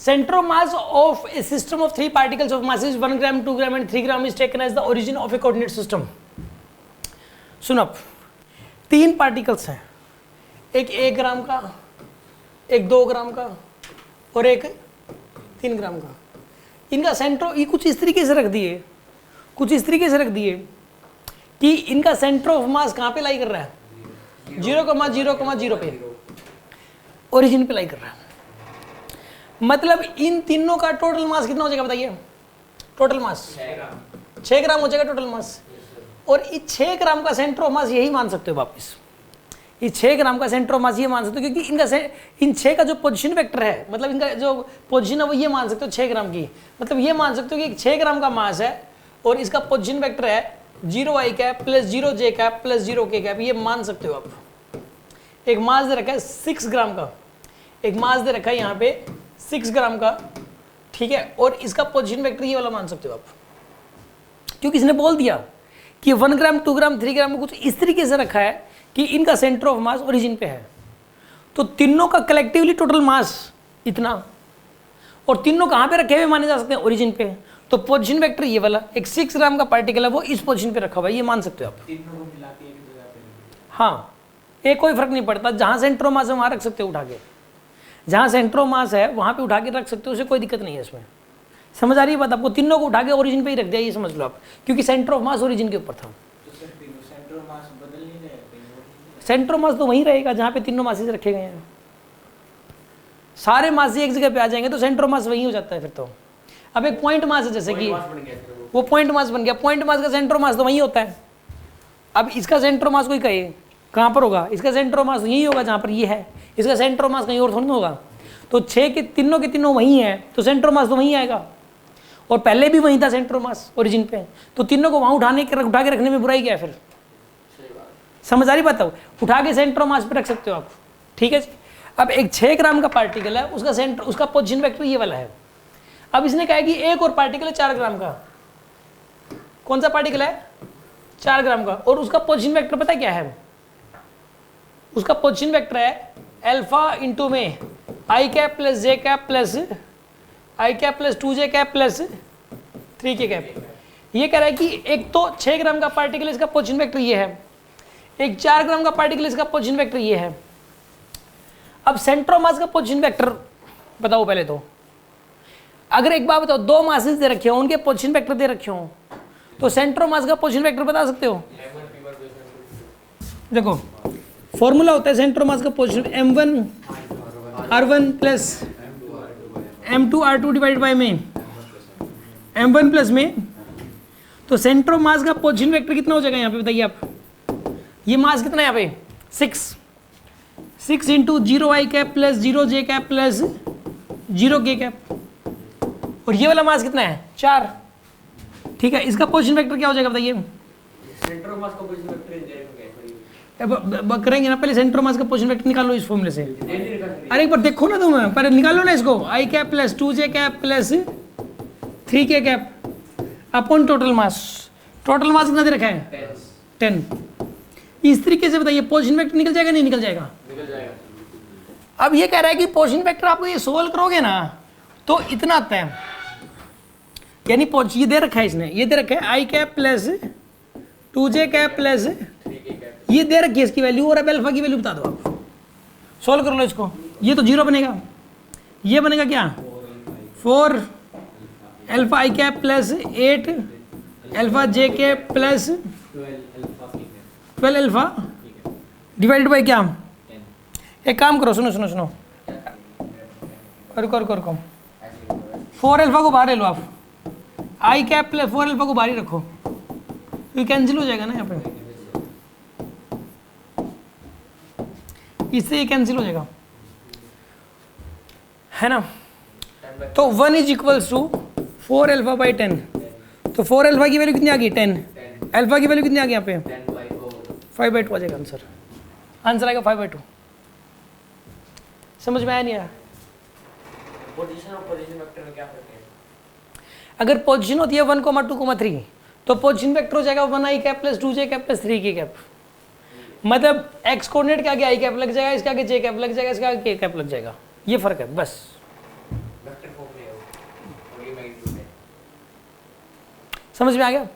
center of mass of a system of 3 particles of masses 1 gram, 2 gram and 3 gram is taken as the origin of a coordinate system. सुन अब 3 particles हैं, एक 1 ग्राम का, एक 2 ग्राम का और एक 3 ग्राम का. इनका सेंटर ये कुछ इस तरीके से रख दिए, कुछ इस तरीके से रख दिए कि इनका सेंटर ऑफ मास कहाँ पे लाई कर रहा है, 0,0,0 पे, ओरिजिन पे लाई कर रहा है. मतलब इन तीनों का टोटल मास कितना हो जाएगा बताइए, टोटल मास 6 ग्राम हो जाएगा टोटल मास. और इस 6 ग्राम का सेंटर ऑफ मास यही मान सकते हो वापस, इस 6 ग्राम का सेंटर ऑफ मास ये मान सकते हो, क्योंकि इनका इन 6 का जो पोजीशन वेक्टर है, मतलब इनका जो पोजीशन है वो ये मान सकते हो 6 ग्राम की, मतलब ये मान सकते हो कि 6 ग्राम का मास है और इसका पोजीशन वेक्टर है 0i cap plus 0j cap plus 0k cap, ये मान सकते हो आप. एक मास दे रखा है 6 ग्राम का, एक मास दे रखा है यहाँ पे 6 ग्राम का, ठीक है, और इसका पोजीशन वेक्टर ये वाला मान सकते हो आप, क्योंकि इसने बोल दिया कि 1 ग्राम 2 ग्राम 3 ग्राम में कुछ इस तरीके से रखा है कि इनका सेंटर ऑफ मास ओरिजिन पे है. तो तीनों का कलेक्टिवली टोटल मास इतना, और तीनों कहाँ पे रखे हुए माने जा सकते हैं, ओरिजिन पे. तो पोजीशन वेक्टर ये वाला एक 6 ग्राम का पार्टिकल है वो इस पोजीशन पे रखा हुआ है, ये मान सकते हो आप. तीनों को मिला के एक जगह पे. हाँ, ये कोई फर्क नहीं पड़ता, जहाँ सेंटर ऑफ मास है वहाँ रख सकते हो उठा के, जहाँ सेंटर ऑफ मास है वहाँ पे उठा के रख सकते हो, उसे कोई दिक्कत नहीं है इसमें. समझ आ रही है बात आपको, तीनों को उठा के ओरिजिन पे ही रख दिया, ये समझ लो आप, क्योंकि सेंटर ऑफ मास ओरिजिन के ऊपर था. सेंटर ऑफ मास बदल नहीं रहे, सेंटर ऑफ मास तो वहीं रहेगा जहाँ पे तीनों मासेस रखे गए हैं. सारे मास एक जगह पे आ जाएंगे तो सेंटर ऑफ मास वहीं हो जाता है फिर तो. अब एक पॉइंट मास है, जैसे कि वो पॉइंट मास बन गया, पॉइंट मास का सेंटर ऑफ मास तो वहीं होता है. अब इसका सेंटर ऑफ मास कोई कहे कहाँ पर होगा, इसका सेंटर ऑफ मास यही होगा जहाँ पर ये है, इसका सेंटर ऑफ मास कहीं और थोड़ी ना होगा. तो 6 के तीनों वहीं है तो सेंटर ऑफ मास तो वहीं आएगा, और पहले भी वहीं था सेंटर ऑफ मास ओरिजिन पे, तो तीनों को वहाँ उठा के रखने में बुराई क्या है फिर. समझ आ रही बात, उठा के सेंटर ऑफ मास पे रख सकते हो आप, ठीक है जी. अब एक 6 ग्राम का पार्टिकल है, उसका सेंटर, उसका पोजीशन वेक्टर ये वाला है. अब इसने कहा कि एक और पार्टिकल है 4 ग्राम का, कौन सा पार्टिकल है, 4 ग्राम का, और उसका पोजीशन वेक्टर पता है क्या है, उसका पोजीशन वेक्टर है अल्फा इंटू में I cap plus J cap plus I cap plus 2j cap plus 3k cap. ये कह रहा है कि एक तो 6 ग्राम का पार्टिकल इसका पोजीशन वेक्टर ये है, एक 4 ग्राम का पार्टिकल इसका पोजीशन वेक्टर ये है. अब सेंटर ऑफ मास का पोजीशन वेक्टर बताओ पहले तो. अगर एक बात बताओ, 2 मासेस दे रखे हो, उनके पोजीशन वेक्टर दे रखे हो, तो सेंटर ऑफ मास का पोजीशन वेक्टर बता सकते हो. देखो फॉर्मूला होता है सेंटर ऑफ मास का position m1r1 plus m2r2 divide by में m1 प्लस में. तो सेंटर ऑफ मास का पोजीशन वेक्टर कितना हो जाएगा यहाँ पे बताइए आप, ये मास कितना है यहाँ पे 6 into 0i cap plus 0j cap plus 0k cap, और ये वाला मास कितना है 4, ठीक है. इसका पोजीशन वेक्टर क्या हो जाएगा बताइए, सेंटर ऑफ मास का पोजीशन वेक्टर इंडिरेक्ट हो गया. करेंगे ना, पहले सेंटर ऑफ मास का पोजीशन वेक्टर निकालो इस फॉर्मूले से. अरे एक बार देखो ना तुम, पहले निकालो ना इसको, I cap plus 2j cap plus 3k cap upon total mass. Total mass कितना दे रखा है 10. इस तरीके से बताइए पोजीशन वेक्टर निकल जाएगा नहीं निकल जाएगा, निकल जाएगा. अब ये कह रहा है कि पोजीशन वेक्टर आपको ये सोल्व करोगे ना तो इतना आता है, यानी ये दे रखा है इसने, ये दे रखा है I cap plus 2j cap plus ये दे रखी है इसकी वैल्यू, और अब अल्फा की वैल्यू बता दो आप, सोल्व कर लो इसको. ये तो 0 बनेगा, ये बनेगा क्या 4 अल्फा आई कैप प्लस 8 अल्फा जे के प्लस 12 अल्फा डिवाइडेड बाई क्या. एक काम करो, सुनो सुनो सुनो, रुको 4 अल्फा को बाहर ले लो आप, आई कैप प्लस 4 अल्फा को बाहर ही रखो, ये कैंसिल हो जाएगा ना यहाँ पे, इससे ये कैंसिल हो जाएगा है ना. तो 1 is equals to 4 alpha by 10, तो 4 अल्फा की वैल्यू कितनी आ गई 10, अल्फा की वैल्यू कितनी आ गई यहाँ पे 5/2 आ जाएगा आंसर. आंसर आएगा 5/2. समझ में आया नहीं आया. पोजीशन और पोजीशन वेक्टर में क्या फर्क है. अगर पोजीशन होती है 1,2,3 तो पोजीशन वेक्टर हो जाएगा 1i cap plus 2j cap plus 3k cap. मतलब एक्स कोऑर्डिनेट के आगे आई कैप लग जाएगा, इसके आगे जे कैप लग जाएगा, इसके आगे के कैप लग जाएगा, ये फर्क है बस. वेक्टर समझ में आ गया?